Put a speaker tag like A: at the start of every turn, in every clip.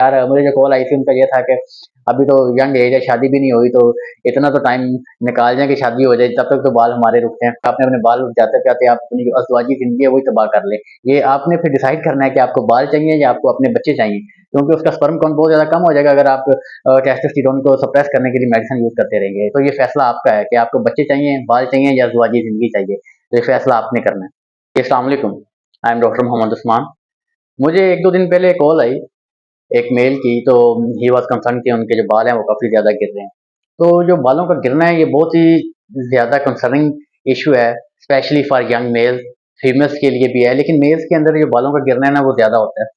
A: यार मुझे जो कॉल आई थी उनका ये था कि अभी तो यंग एज है, शादी भी नहीं हुई, तो इतना तो टाइम निकाल जाए कि शादी हो जाए, तब तक तो बाल हमारे रुकते हैं। आपने अपने बाल रुक जाते जाते आप अपनी जो अज़वाजी ज़िंदगी है वही तबाह कर ले। ये आपने फिर डिसाइड करना है कि आपको बाल चाहिए या आपको अपने बच्चे चाहिए, क्योंकि उसका स्पर्म काउंट बहुत ज़्यादा कम हो जाएगा अगर आप टेस्टोस्टेरोन को सप्रेस करने के लिए मेडिसिन यूज़ करते रहेंगे। तो ये फैसला आपका है कि आपको बच्चे चाहिए, बाल चाहिए या अज़वाजी ज़िंदगी चाहिए, तो ये फैसला आपने करना है। अस्सलाम वालेकुम, I am doctor Mohammad Usman. मुझे 1-2 दिन पहले कॉल आई एक मेल की, तो ही वाज़ कंसर्न कि उनके जो बाल हैं वो काफ़ी ज़्यादा गिर रहे हैं। तो जो बालों का गिरना है ये बहुत ही ज़्यादा कंसर्निंग इश्यू है, specially for young mails. Females के लिए भी है, लेकिन मेल्स के अंदर जो बालों का गिरना है ना वो ज़्यादा होता है।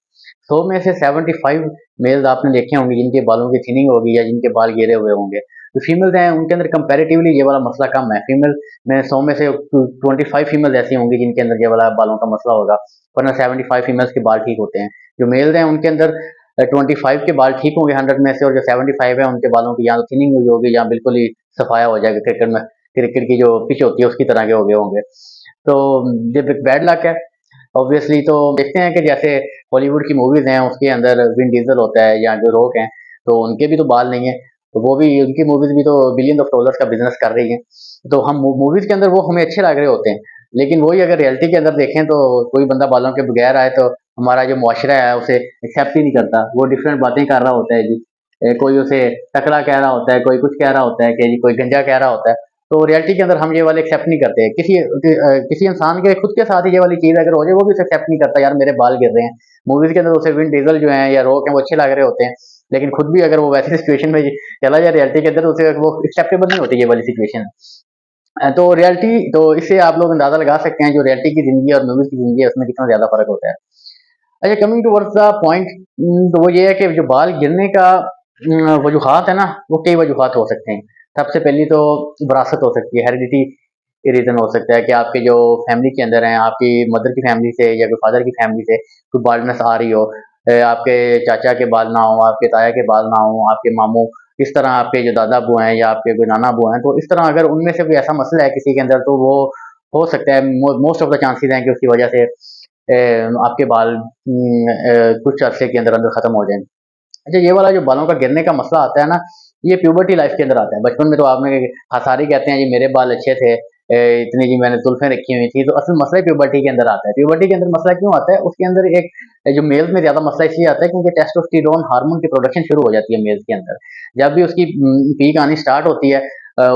A: 100 में से 75 मेल्स आपने देखे होंगे जिनके बालों की थिनिंग होगी या जिनके बाल गिरे हुए होंगे। जो फीमेल्स हैं उनके अंदर कंपैरेटिवली ये वाला मसला कम है। फीमेल में 100 में से 25 फीमेल्स ऐसी होंगी जिनके अंदर ये वाला बालों का मसला होगा, वरना 75 फीमेल्स के बाल ठीक होते हैं। जो मेल्स हैं उनके अंदर 25 के बाल ठीक होंगे 100 में से, और जो 75 है उनके बालों की या तो थिनिंग हुई होगी या बिल्कुल ही सफाया हो जाएगा, क्रिकेट की जो पिच होती है उसकी तरह के हो गए होंगे। तो ये बैड लक है ऑब्वियसली। तो देखते हैं कि जैसे हॉलीवुड की मूवीज हैं उसके अंदर विन डीजल होता है या जो रॉक हैं, तो उनके भी तो बाल नहीं है, तो वो भी उनकी मूवीज भी तो बिलियन ऑफ डॉलर्स का बिजनेस कर रही हैं। तो हम मूवीज के अंदर वो हमें अच्छे लग रहे होते हैं, लेकिन वही अगर रियलिटी के अंदर देखें तो कोई बंदा बालों के बगैर आए तो हमारा जो मुआशरा है उसे एक्सेप्ट ही नहीं करता। वो डिफरेंट बातें कर रहा होता है जी। कोई उसे तकड़ा कह रहा होता है, कोई कुछ कह रहा होता है कि जी कोई गंजा कह रहा होता है। तो रियलिटी के अंदर हम ये वाले एक्सेप्ट नहीं करते। किसी इंसान के खुद के साथ ही ये वाली चीज अगर हो जाए वो भी एक्सेप्ट नहीं करता, यार मेरे बाल गिर रहे हैं। मूवीज के अंदर उसे विन डीजल जो है या रॉक है वो अच्छे लग रहे होते हैं, लेकिन खुद भी अगर वो वैसी सिचुएशन में चला जाए रियलिटी के अंदर, उसे वो एक्सेप्टेबल नहीं होती ये वाली सिचुएशन। तो रियलिटी तो इससे आप लोग अंदाजा लगा सकते हैं जो रियलिटी की जिंदगी और मूवीज की जिंदगी है उसमें कितना ज्यादा फर्क होता है। अच्छा, कमिंग टूवर्ड्स द पॉइंट, तो वो ये है कि जो बाल गिरने का वजूहात है ना, वो कई वजूहात हो सकते हैं। सबसे पहली तो विरासत हो सकती है, हेरिडिटी रीजन हो सकता है कि आपके जो फैमिली के अंदर हैं, आपकी मदर की फैमिली से या फिर फादर की फैमिली से कोई बाल्डनेस आ रही हो। आपके चाचा के बाल ना हो, आपके ताया के बाल ना हो, आपके मामू, इस तरह आपके जो दादा अबू हैं या आपके कोई नाना अबू हैं, तो इस तरह अगर उनमें से कोई ऐसा मसला है किसी के अंदर, तो वो हो सकता है, मोस्ट ऑफ द चांसेस हैं कि उसकी वजह से आपके बाल कुछ अरसे के अंदर अंदर खत्म हो जाएं। अच्छा, ये वाला जो बालों का गिरने का मसला आता है ना, ये प्यूबर्टी लाइफ के अंदर आता है। बचपन में तो आपने हसारी कहते हैं जी मेरे बाल अच्छे थे, इतनी जी मैंने जुल्फें रखी हुई थी, तो असल मसला ही प्यूबर्टी के अंदर आता है। प्यूबर्टी के अंदर मसला क्यों आता है, उसके अंदर एक जो मेल्स में ज्यादा मसला इसलिए आता है क्योंकि टेस्टोस्टेरोन हार्मोन की प्रोडक्शन शुरू हो जाती है मेल्स के अंदर। जब भी उसकी पीक आनी स्टार्ट होती है,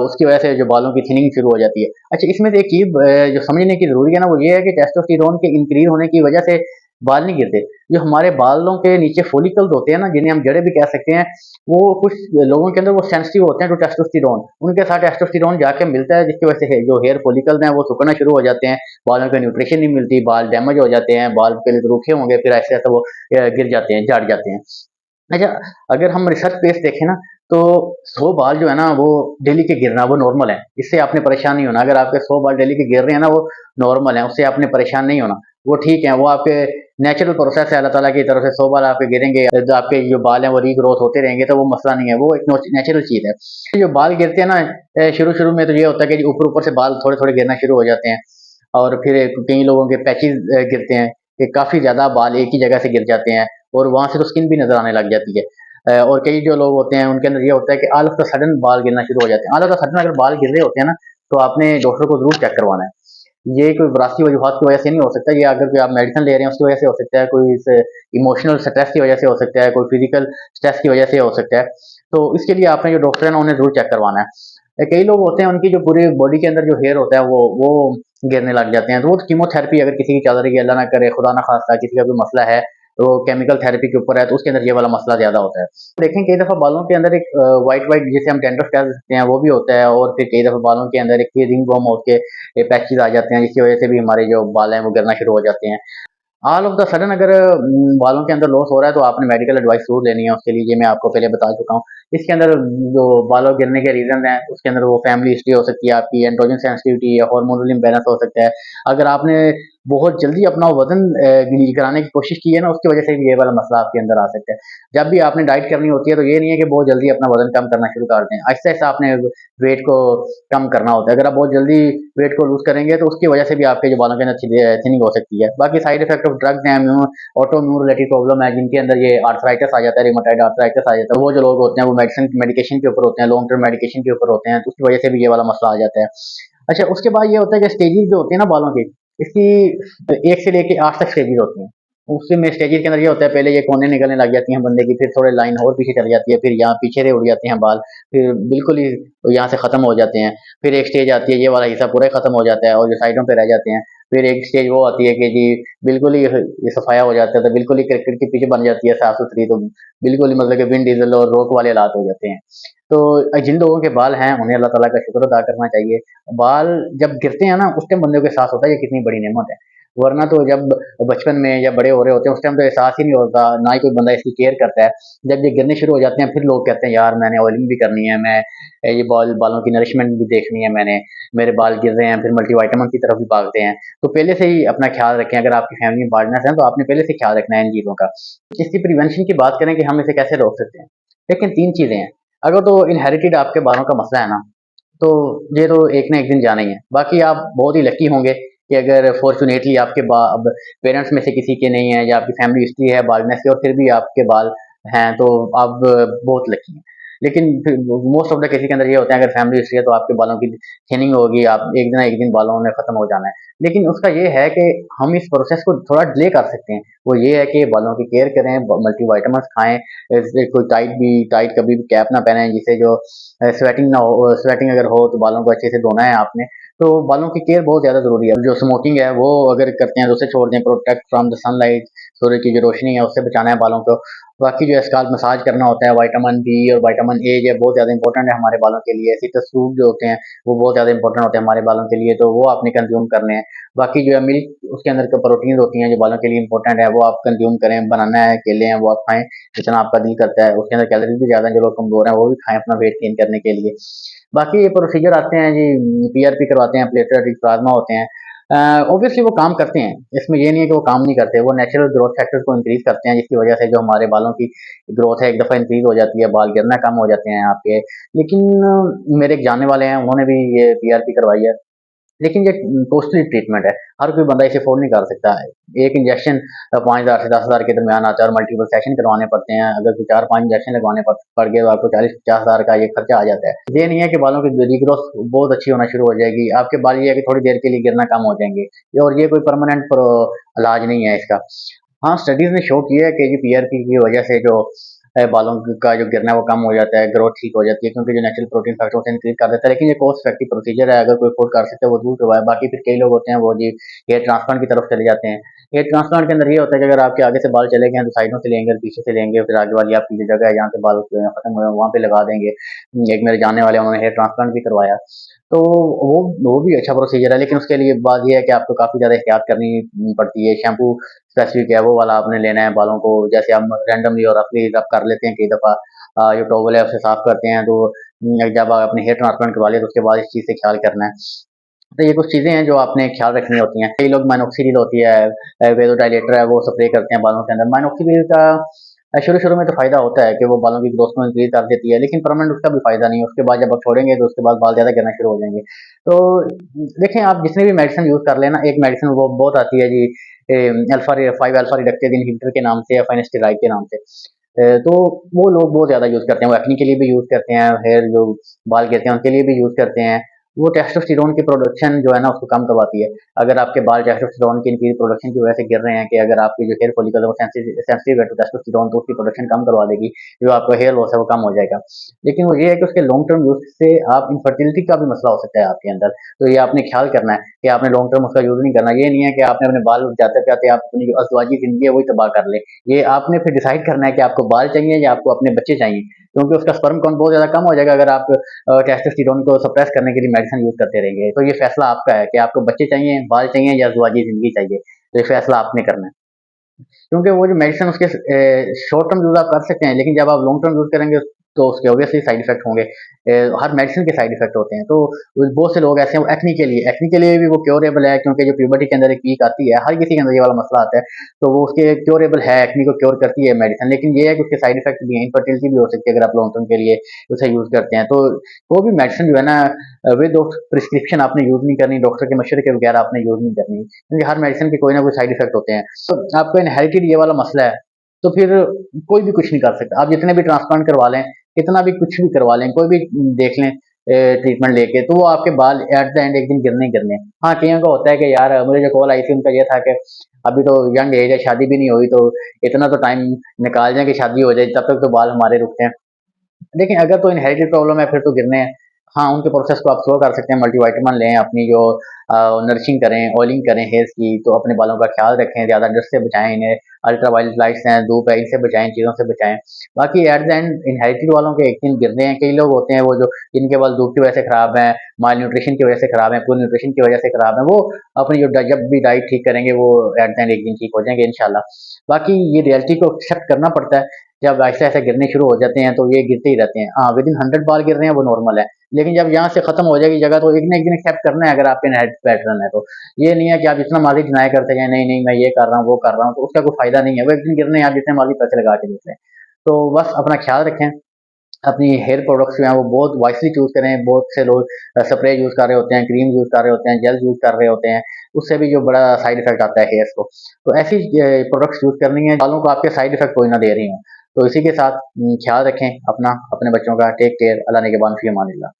A: उसकी वजह से जो बालों की थिनिंग शुरू हो जाती है। अच्छा, इसमें से एक चीज जो समझने की जरूरी है ना, वो ये है कि टेस्टोस्टेरोन के इंक्रीज होने की वजह से बाल नहीं गिरते। जो हमारे बालों के नीचे फोलिकल्स होते हैं ना, जिन्हें हम जड़ें भी कह सकते हैं, वो कुछ लोगों के अंदर वो सेंसिटिव होते हैं टू टेस्टोस्टेरोन। उनके साथ टेस्टोस्टेरोन जाके मिलता है, जिसकी वजह से जो हेयर फोलिकल्स हैं वो सुखना शुरू हो जाते हैं, बालों को न्यूट्रिशन नहीं मिलती, बाल डैमेज हो जाते हैं, बाल पहले तो रूखे होंगे फिर ऐसे ऐसे वो गिर जाते हैं, झड़ जाते हैं। अच्छा, अगर हम रिसर्च बेस देखें ना, तो 100 बाल जो है ना वो डेली के गिरना वो नॉर्मल है, इससे आपने परेशान नहीं होना। अगर आपके 100 बाल डेली के गिर रहे हैं ना, वो नॉर्मल है, उससे आपने परेशान नहीं होना, वो ठीक है, वो आपके नेचुरल प्रोसेस है। अल्लाह ताला की तरफ से 100 बाल आपके गिरेंगे, तो आपके जो बाल हैं वो रीग्रोथ होते रहेंगे, तो वो मसला नहीं है, वो एक नेचुरल चीज़ है। जो बाल गिरते हैं ना, शुरू-शुरू में तो ये होता है कि ऊपर-ऊपर से बाल थोड़े-थोड़े गिरना शुरू हो जाते हैं, और फिर कई लोगों के पैचेज़ गिरते हैं कि काफ़ी ज़्यादा बाल एक ही जगह से गिर जाते हैं, और वहाँ से तो स्किन भी नज़र आने लग जाती है। और कई जो लोग होते हैं उनके अंदर ये होता है कि ऑल ऑफ द सडन बाल गिरना शुरू हो जाते हैं। ऑल ऑफ द सडन अगर बाल गिर रहे होते हैं ना, तो आपने डॉक्टर को ज़रूर चेक करवाना है। ये कोई विरासती वजूहात की वजह से नहीं हो सकता, ये अगर कोई आप मेडिसिन ले रहे हैं उसकी वजह से हो सकता है, कोई इमोशनल स्ट्रेस की वजह से हो सकता है, कोई फिजिकल स्ट्रेस की वजह से हो सकता है। तो इसके लिए आपने जो डॉक्टर है ना उन्हें जरूर चेक करवाना है। कई लोग होते हैं उनकी जो पूरी बॉडी के अंदर जो हेयर होता है वो गिरने लग जाते हैं, तो वो कीमोथेरेपी अगर किसी की चल रही है, अल्लाह ना करे, खुदा ना खास्ता किसी का कोई मसला है, तो केमिकल थेरेपी के ऊपर है, तो उसके अंदर ये वाला मसला ज्यादा होता है। देखें कई दफा बालों के अंदर एक व्हाइट व्हाइट जिसे हम डेंड्रफ कह सकते हैं वो भी होता है, और फिर कई दफा बालों के अंदर एक रिंग वर्म होकर पैचेस आ जाते हैं, जिसकी वजह से भी हमारे जो बाल हैं वो गिरना शुरू हो जाते हैं। ऑल ऑफ द सडन अगर बालों के अंदर लॉस हो रहा है तो आपने मेडिकल एडवाइस जरूर लेनी है उसके लिए, ये मैं आपको पहले बता चुका हूँ। इसके अंदर जो बालों गिरने के रीज़न हैं, उसके अंदर वो फैमिली हिस्ट्री हो सकती है आपकी, एंड्रोजन सेंसिटिविटी या हार्मोनल इम्बैलेंस हो सकता है। अगर आपने बहुत जल्दी अपना वज़न कराने की कोशिश की है ना, उसकी वजह से भी ये वाला मसला आपके अंदर आ सकता है। जब भी आपने डाइट करनी होती है, तो ये नहीं है कि बहुत जल्दी अपना वज़न कम करना शुरू कर दें। आहिस्ता-आहिस्ता आपने वेट को कम करना होता है। अगर आप बहुत जल्दी वेट को लूज़ करेंगे, तो उसकी वजह से भी आपके जो बालों के अंदर थिनिंग हो सकती है। बाकी साइड इफेक्ट ऑफ ड्रग्स हैं, ऑटो इम्यून रिलेटेड प्रॉब्लम है, जिनके अंदर ये आर्थराइटिस आ जाता है, रिमेटॉइड आर्थराइटिस आ जाता है। वो जो लोग होते हैं, वो मेडिकेशन के ऊपर होते हैं, लॉन्ग टर्म मेडिकेशन के ऊपर होते हैं, तो उसकी वजह से भी ये वाला मसला आ जाता है। अच्छा, उसके बाद ये होता है कि स्टेजेस जो होती है ना बालों की, इसकी 1 से लेके 8 तक स्टेजेस होती हैं। उसमें स्टेजेस के अंदर ये होता है, पहले ये कोने निकलने लग जाती हैं बंदे की, फिर थोड़े लाइन और पीछे चली जाती है, फिर यहाँ पीछे से उड़ जाते हैं बाल, फिर बिल्कुल ही यहाँ से खत्म हो जाते हैं। फिर एक स्टेज आती है, ये वाला हिस्सा पूरा ही खत्म हो जाता है और जो साइडों पे रह जाते हैं। फिर एक स्टेज वो आती है कि जी बिल्कुल ही ये सफाया हो जाता है, तो बिल्कुल ही क्रिकेट की पिच बन जाती है साफ सुथरी, तो बिल्कुल ही मतलब कि विन डीजल और रॉक वाले हालात हो जाते हैं। तो जिन लोगों के बाल हैं, उन्हें अल्लाह ताला का शुक्र अदा करना चाहिए। बाल जब गिरते हैं ना, उस टाइम बंदे को एहसास होता है ये कितनी बड़ी नेमत है। वरना तो जब बचपन में या बड़े हो रहे होते हैं, उस टाइम तो एहसास ही नहीं होता, ना ही कोई बंदा इसकी केयर करता है। जब ये गिरने शुरू हो जाते हैं, फिर लोग कहते हैं यार मैंने ऑयलिंग भी करनी है, मैं ये बालों की नरिशमेंट भी देखनी है मैंने, मेरे बाल गिर रहे हैं, फिर मल्टीविटामिन की तरफ भी भागते हैं। तो पहले से ही अपना ख्याल रखें, अगर आपकी फैमिली में बाल्डनेस है, तो आपने पहले से ख्याल रखना है इन चीज़ों का। इसकी प्रिवेंशन की बात करें कि हम इसे कैसे रोक सकते हैं, लेकिन 3 चीज़ें हैं। अगर तो इनहेरिटेड आपके बालों का मसला है ना, तो ये तो एक ना एक दिन जाना ही है। बाकी आप बहुत ही लकी होंगे कि अगर फॉर्च्यूनेटली आपके अब पेरेंट्स में से किसी के नहीं है या आपकी फैमिली हिस्ट्री है बाल्डनेस की और फिर भी आपके बाल हैं, तो आप बहुत लकी हैं। लेकिन फिर मोस्ट ऑफ द केसेस के अंदर ये होता है, अगर फैमिली हिस्ट्री है तो आपके बालों की थिनिंग होगी, आप एक ना एक दिन बालों ने खत्म हो जाना है। लेकिन उसका ये है कि हम इस प्रोसेस को थोड़ा डिले कर सकते हैं। वो ये है कि बालों की केयर करें, मल्टीविटामिन्स खाएं, ऐसे कोई टाइट कभी भी कैप ना पहने जिससे जो स्वेटिंग ना हो, स्वेटिंग अगर हो तो बालों को अच्छे से धोना है आपने। तो बालों की केयर बहुत ज़्यादा ज़रूरी है। जो स्मोकिंग है वो अगर करते हैं तो उसे छोड़ दें, प्रोटेक्ट फ्रॉम द सनलाइट, सूर्य की जो रोशनी है उससे बचाना है बालों को। बाकी जो है स्काल्प मसाज करना होता है, विटामिन बी और विटामिन ए जो बहुत ज़्यादा इंपॉर्टेंट है हमारे बालों के लिए। सिट्रस फ्रूट जो होते हैं वो बहुत ज़्यादा इंपॉर्टेंट होते हैं हमारे बालों के लिए, तो वो आपने कंज्यूम करने हैं। बाकी जो है मिल्क, उसके अंदर के प्रोटीन होती हैं जो बालों के लिए इंपॉर्टेंट है, वो आप कंज्यूम करें। बनाना है, केले हैं, वो आप खाएं जितना आपका दिल करता है। उसके अंदर कैलोरीज भी ज़्यादा हैं, जो लोग कमजोर हैं वो भी खाएं अपना वेट गेन करने के लिए। बाकी ये प्रोसीजर आते हैं जी, पीआरपी करवाते हैं, प्लेटलेट प्लाज्मा होते हैं। ऑब्वियसली वो काम करते हैं, इसमें ये नहीं है कि वो काम नहीं करते। वो नेचुरल ग्रोथ फैक्टर्स को इंक्रीज करते हैं, जिसकी वजह से जो हमारे बालों की ग्रोथ है एक दफ़ा इंक्रीज हो जाती है, बाल गिरना कम हो जाते हैं आपके। लेकिन मेरे एक जानने वाले हैं, उन्होंने भी ये पीआरपी करवाई है। लेकिन ये कॉस्टली ट्रीटमेंट है, हर कोई बंदा इसे अफोर्ड नहीं कर सकता है। एक इंजेक्शन 5,000 से 10,000 के दरमियान आता है और मल्टीपल सेशन करवाने पड़ते हैं। अगर कोई 4-5 इंजेक्शन लगवाने पड़ गए तो आपको 40-50,000 का ये खर्चा आ जाता है। ये नहीं है कि बालों की रीग्रोथ बहुत अच्छी होना शुरू हो जाएगी, आपके बाल ये है कि थोड़ी देर के लिए गिरना कम हो जाएंगे, और ये कोई परमानेंट इलाज नहीं है इसका। हाँ, स्टडीज ने शो किया है कि ये पीआरपी की वजह से जो बालों का जो गिरना है वो कम हो जाता है, ग्रोथ ठीक हो जाती है, क्योंकि जो नेचुरल प्रोटीन फैक्टर होते हैं इंक्रीज कर देता है। लेकिन ये कॉस्ट इफेक्टिव प्रोसीजर है, अगर कोई अफोर्ड कर सकता है वो जरूर करवाए। बाकी फिर कई लोग होते हैं वो जी हेयर ट्रांसप्लांट की तरफ चले जाते हैं। हेयर ट्रांसप्लांट के अंदर ये होता है कि अगर आपके आगे से बाल चले गए हैं तो साइडों से लेंगे, पीछे से लेंगे, फिर आगे वाली आपकी जो जगह है जहाँ से बाल खत्म हुए हैं वहाँ पे लगा देंगे। एक मेरे जानने वाले उन्होंने हेयर ट्रांसप्लांट भी करवाया, तो वो भी अच्छा प्रोसीजर है। लेकिन उसके लिए बात ये है कि आपको काफ़ी ज़्यादा एहतियात करनी पड़ती है। शैम्पू स्पेसिफिक है, वो वाला आपने लेना है बालों को। जैसे हम रैंडमली और रफली रब कर लेते हैं कई दफ़ा, जो टॉवल है उसे साफ करते हैं, तो जब आप अपने हेयर ट्रांसप्लांट करवा लिया तो उसके बाद इस चीज़ से ख्याल करना है। तो ये कुछ चीज़ें हैं जो आपने ख्याल रखनी होती हैं। कई लोग माइनॉक्सिडिल होती है, वेलोडाइलेटर है, वो स्प्रे करते हैं बालों के अंदर। माइनॉक्सिडिल का शुरू-शुरू में तो फ़ायदा होता है कि वो बालों की ग्रोथ को इंक्रीज़ कर देती है, लेकिन परमानेंट उसका भी फ़ायदा नहीं है। उसके बाद जब आप छोड़ेंगे तो उसके बाद बाल ज़्यादा गिरना शुरू हो जाएँगे। तो देखें, आप जितने भी मेडिसिन यूज़ कर लें ना, एक मेडिसिन वो बहुत आती है जी, अल्फ़ा 5 अल्फ़ा रिडक्टेज़ इन्हिबिटर के नाम से या फाइनेस्टेरॉइड के नाम से। तो वो लोग बहुत ज़्यादा यूज़ करते हैं, वो एक्ने के लिए भी यूज़ करते हैं, हेयर जो बाल गिरते हैं उनके लिए भी यूज़ करते हैं। वो टेस्टोस्टेरोन की प्रोडक्शन जो है ना उसको कम करवाती है। अगर आपके बाल टेस्टोस्टेरोन की इनकी प्रोडक्शन की वजह से गिर रहे हैं, कि अगर आपकी जो हेयर फॉलिकल है वो सेंसिटिव है टू टेस्टोस्टेरोन, तो उसकी प्रोडक्शन कम करवा देगी, जो आपका हेयर लॉस है वो कम हो जाएगा। लेकिन वो ये है कि उसके लॉन्ग टर्म यूज़ से आप इनफर्टिलिटी का भी मसला हो सकता है आपके अंदर। तो ये आपने ख्याल करना है कि आपने लॉन्ग टर्म उसका यूज़ नहीं करना। ये नहीं है कि आपने अपने बाल जाते-जाते आप अपनी जो अज़वाजी ज़िंदगी है वही तबाह कर लें। ये आपने फिर डिसाइड करना है कि आपको बाल चाहिए या आपको अपने बच्चे चाहिए, क्योंकि उसका स्पर्म काउंट बहुत ज़्यादा कम हो जाएगा अगर आप टेस्टोस्टेरोन को सप्रेस करने के लिए मेडिसिन यूज़ करते रहेंगे। तो ये फैसला आपका है कि आपको बच्चे चाहिए, बाल चाहिए या अज़वाजी ज़िंदगी चाहिए। तो ये फैसला आपने करना है। क्योंकि वो जो मेडिसिन उसके शॉर्ट टर्म यूज़ आप कर सकते हैं, लेकिन जब आप लॉन्ग टर्म यूज़ करेंगे तो उसके ऑब्वियसली साइड इफेक्ट होंगे। हर मेडिसिन के साइड इफेक्ट होते हैं। तो बहुत से लोग ऐसे हैं एक्ने के लिए भी वो क्योरेबल है, क्योंकि जो प्यूबर्टी के अंदर एक वीक आती है, हर किसी के अंदर ये वाला मसला आता है, तो वो उसके क्योरेबल है, एक्ने को क्योर करती है मेडिसिन। लेकिन ये है कि उसके साइड इफेक्ट भी हैं, इनफर्टिलिटी भी हो सकती है अगर आप लॉन्ग टर्म के लिए उसे यूज करते हैं। तो वो भी मेडिसिन जो है ना, विद प्रिस्क्रिप्शन आपने यूज नहीं करनी, डॉक्टर के मशवरे के बगैर आपने यूज नहीं करनी, क्योंकि हर मेडिसिन के कोई ना कोई साइड इफेक्ट होते हैं। तो आपको इनहेरिटेड ये वाला मसला है, तो फिर कोई भी कुछ नहीं कर सकता। आप जितने भी ट्रांसप्लांट करवा लें, कितना भी कुछ भी करवा लें, कोई भी देख लें ट्रीटमेंट लेके, तो वो आपके बाल एट द एंड एक दिन गिरने ही गिरने हैं। हाँ, कईयों का होता है कि यार मुझे जो कॉल आई थी उनका ये था कि अभी तो यंग एज है, शादी भी नहीं हुई, तो इतना तो टाइम निकाल जाए कि शादी हो जाए, तब तक तो बाल हमारे रुकते हैं। देखिए, अगर तो इनहेरिटेड प्रॉब्लम है फिर तो गिरने हैं। हाँ, उनके प्रोसेस को आप स्लो कर सकते हैं, मल्टीविटामिन लें, अपनी जो नरिशिंग करें, ऑयलिंग करें हेयर्स की, तो अपने बालों का ख्याल रखें, ज़्यादा डस्ट से बचाएं इन्हें, अल्ट्रा वायलेट लाइट्स हैं, धूप है, इनसे बचाएं, चीज़ों से बचाएं। बाकी एट द एंड इनहेरिटेड वालों के एक दिन गिरने हैं। कई लोग होते हैं वो जो जिनके बाल धूप की वजह से खराब हैं, माल न्यूट्रिशन की वजह से खराब हैं, पुअर न्यूट्रिशन की वजह से खराब हैं, वो अपनी जब भी डाइट ठीक करेंगे वो एट द एंड एक दिन ठीक हो जाएंगे इंशाल्लाह। बाकी ये रियलिटी को एक्सेप्ट करना पड़ता है। जब ऐसे-ऐसे गिरने शुरू हो जाते हैं, तो ये गिरते ही रहते हैं। हाँ, विदिन 100 बार गिर रहे हैं, वो नॉर्मल है। लेकिन जब यहाँ से खत्म हो जाएगी जगह, तो एक ना एक दिन एक्सेप्ट करना है अगर आपके इनहेरिटेड पैटर्न है तो। ये नहीं है कि आप जितना मर्ज़ी डिनाई करते जाएँ, नहीं-नहीं मैं ये कर रहा हूँ, वो कर रहा हूँ, तो उसका कोई फ़ायदा नहीं है। वो एक दिन गिरने हैं, आप जितने मर्ज़ी पैसे लगा के देख लें। तो बस अपना ख्याल रखें। अपनी हेयर प्रोडक्ट्स जो हैं वो बहुत वाइसली चूज़ करें। बहुत से लोग स्प्रे यूज़ कर रहे होते हैं, क्रीम यूज़ कर रहे होते हैं, जेल यूज़ कर रहे होते हैं, उससे भी जो बड़ा साइड इफ़ेक्ट आता है हेयर्स को। तो ऐसी प्रोडक्ट्स यूज़ करनी है, बालों को आपके साइड इफ़ेक्ट कोई ना दे रही हों। तो इसी के साथ ख्याल रखें अपना, अपने बच्चों का। Take care. अल्लाह ने के बाद फ़ी अमानिल्लाह।